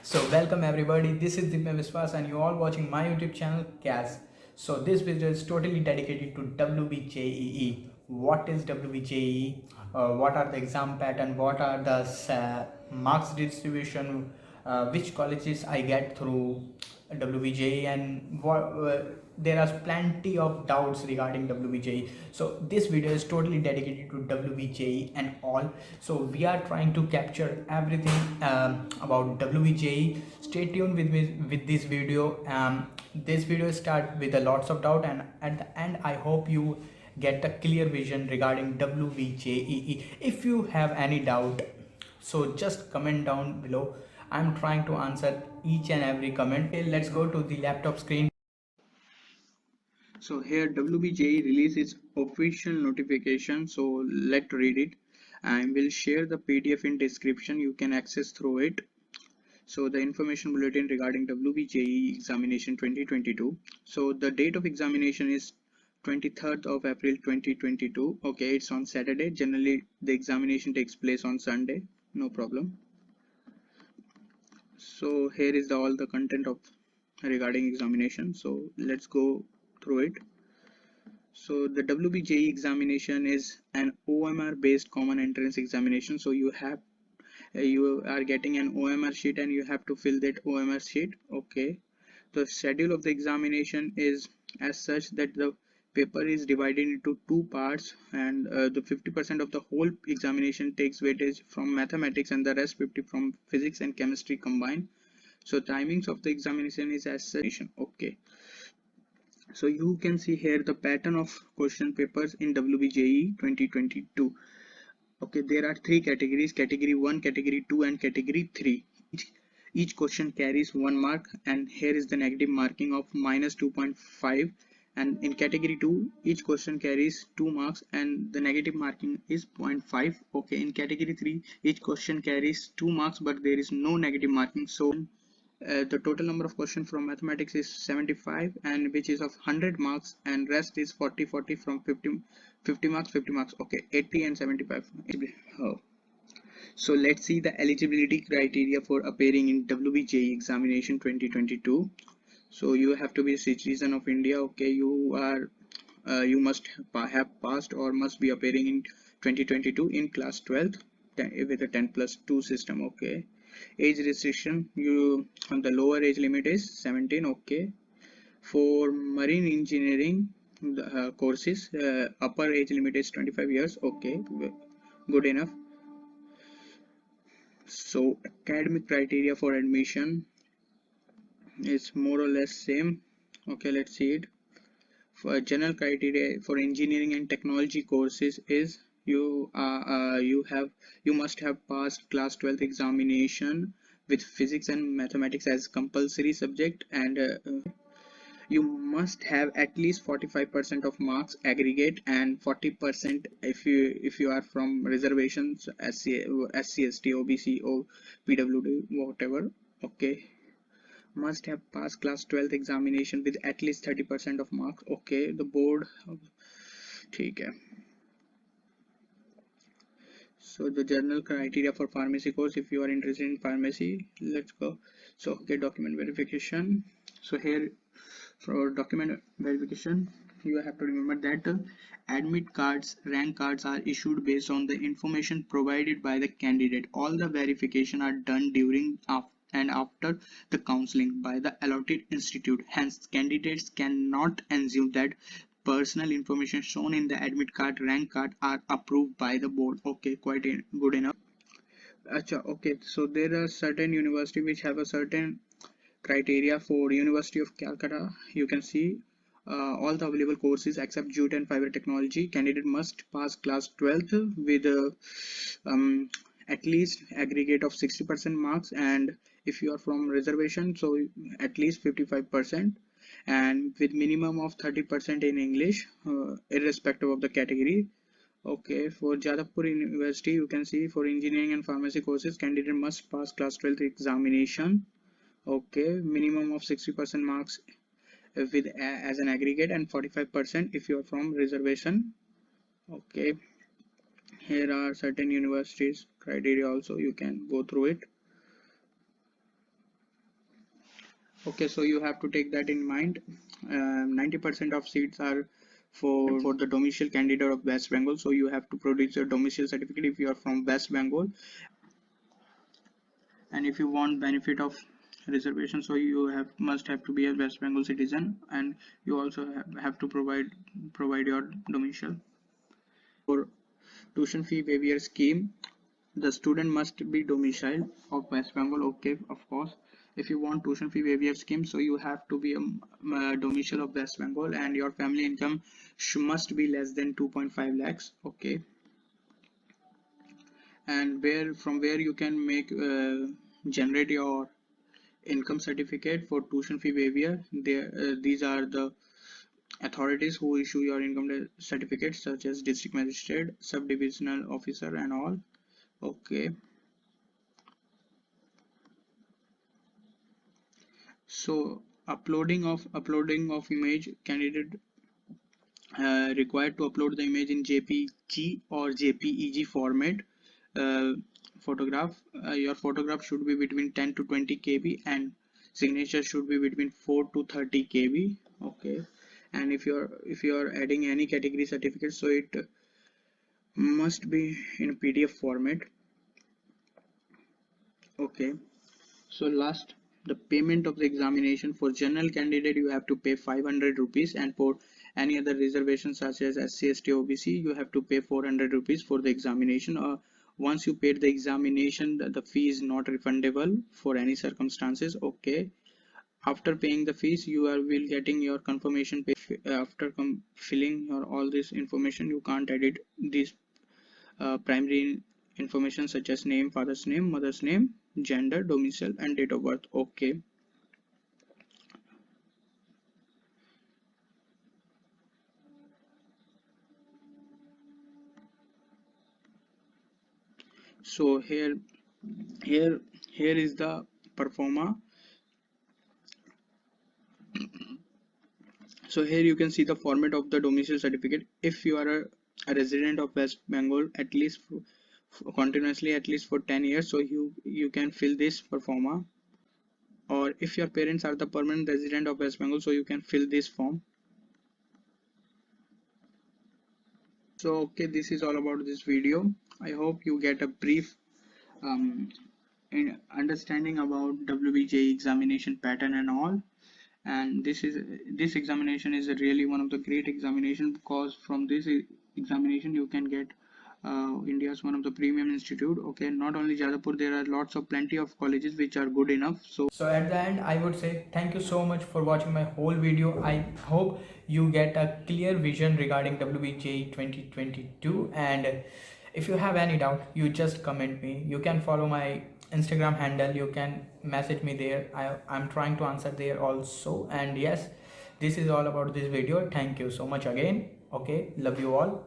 So welcome everybody, this is Dipya Viswas and you all watching my YouTube channel CAS. So this video is totally dedicated to WBJEE. What is WBJEE? What are the exam pattern? What are the marks distribution? Which colleges I get through WBJEE and there are plenty of doubts regarding WBJEE. So this video is totally dedicated to WBJEE and all. So we are trying to capture everything about WBJEE. Stay tuned with me with this video. This video start with a lots of doubt, and at the end I hope you get a clear vision regarding WBJEE. If you have any doubt, so just comment down below. I'm trying to answer each and every comment. Okay, let's go to the laptop screen. So here WBJE released its official notification. So let's read it. I will share the PDF in description. You can access through it. So the information bulletin regarding WBJE examination 2022. So the date of examination is 23rd of April 2022. Okay, it's on Saturday. Generally the examination takes place on Sunday. No problem. So here is all the content of regarding examination. So let's go through it. So the WBJE examination is an OMR based common entrance examination. So you are getting an OMR sheet and you have to fill that OMR sheet. Okay. The schedule of the examination is as such that the paper is divided into two parts, and the 50% of the whole examination takes weightage from mathematics and the rest 50 from physics and chemistry combined. So timings of the examination is as such. Okay. So you can see here the pattern of question papers in WBJE 2022. Okay, there are three categories: category 1, category 2 and category 3. Each question carries 1 mark, and here is the negative marking of minus 2.5. And in category 2 each question carries 2 marks and the negative marking is zero point 0.5. Okay, in category 3 each question carries 2 marks but there is no negative marking. So the total number of questions from mathematics is 75, and which is of 100 marks, and rest is 40 from 50 marks 50 marks. Okay, 80 and 75. Oh. So let's see the eligibility criteria for appearing in WBJE examination 2022. So you have to be a citizen of India. Okay, you must have passed or must be appearing in 2022 in class 12 with a 10+2 system. Okay, age restriction, you the lower age limit is 17. Okay, for marine engineering courses, upper age limit is 25 years. Okay, good enough. So academic criteria for admission is more or less same. Okay, let's see it. For general criteria for engineering and technology courses is you must have passed class 12th examination with physics and mathematics as compulsory subject, and you must have at least 45% of marks aggregate and 40% if you are from reservations, SC, ST, OBC or PWD, whatever. Okay, must have passed class 12th examination with at least 30% of marks. Okay, the board. Okay. So the general criteria for pharmacy course, if you are interested in pharmacy, let's go. So okay, document verification. So here for document verification you have to remember that admit cards, rank cards are issued based on the information provided by the candidate. All the verification are done during and after the counseling by the allotted institute. Hence candidates cannot assume that personal information shown in the admit card, rank card are approved by the board. Okay, quite good enough. Acha, okay, so there are certain university which have a certain criteria. For University of Calcutta, you can see all the available courses except jute and fiber technology. Candidate must pass class 12th with at least aggregate of 60% marks, and if you are from reservation, so at least 55%, and with minimum of 30% in English, irrespective of the category. Okay, for Jadavpur University, you can see for engineering and pharmacy courses, candidate must pass class 12th examination. Okay, minimum of 60% marks with as an aggregate and 45% if you are from reservation. Okay, here are certain universities criteria also, you can go through it. Okay, so you have to take that in mind. 90% of seats are for the domicile candidate of West Bengal, so you have to produce your domicile certificate if you are from West Bengal. And if you want benefit of reservation, so you must have to be a West Bengal citizen, and you also have to provide your domicile. For tuition fee waiver scheme, the student must be domiciled of West Bengal. Okay, of course. If you want tuition fee waiver scheme, so you have to be a domicile of West Bengal, and your family income must be less than 2.5 lakhs. Okay, and from where you can make generate your income certificate for tuition fee waiver. These are the authorities who issue your income certificates, such as district magistrate, sub-divisional officer, and all. Okay, so uploading of image, candidate required to upload the image in JPG or JPEG format. Photograph, your photograph should be between 10 to 20 KB, and signature should be between 4 to 30 KB. Okay, and if you're adding any category certificate, so it must be in PDF format. Okay, so last, the payment of the examination. For general candidate, you have to pay 500 rupees, and for any other reservation such as SC, ST, OBC, you have to pay 400 rupees for the examination. Once you paid the examination, the fee is not refundable for any circumstances. Okay, after paying the fees, you will getting your confirmation pay. After filling your all this information, you can't edit this primary information such as name, father's name, mother's name, gender, domicile, and date of birth. Okay, so here is the performa. So here you can see the format of the domicile certificate. If you are a resident of West Bengal at least continuously at least for 10 years, so you can fill this performa. Or if your parents are the permanent resident of West Bengal, so you can fill this form. So okay, this is all about this video. I hope you get a brief understanding about WBJEE examination pattern and all. And this examination is really one of the great examination, because from this examination you can get India's one of the premium institute. Okay, not only Jadavpur, there are lots of plenty of colleges which are good enough. So at the end, I would say thank you so much for watching my whole video. I hope you get a clear vision regarding WBJEE 2022, and if you have any doubt, you just comment me. You can follow my Instagram handle, you can message me there. I'm trying to answer there also. And yes, this is all about this video. Thank you so much again. Okay, love you all.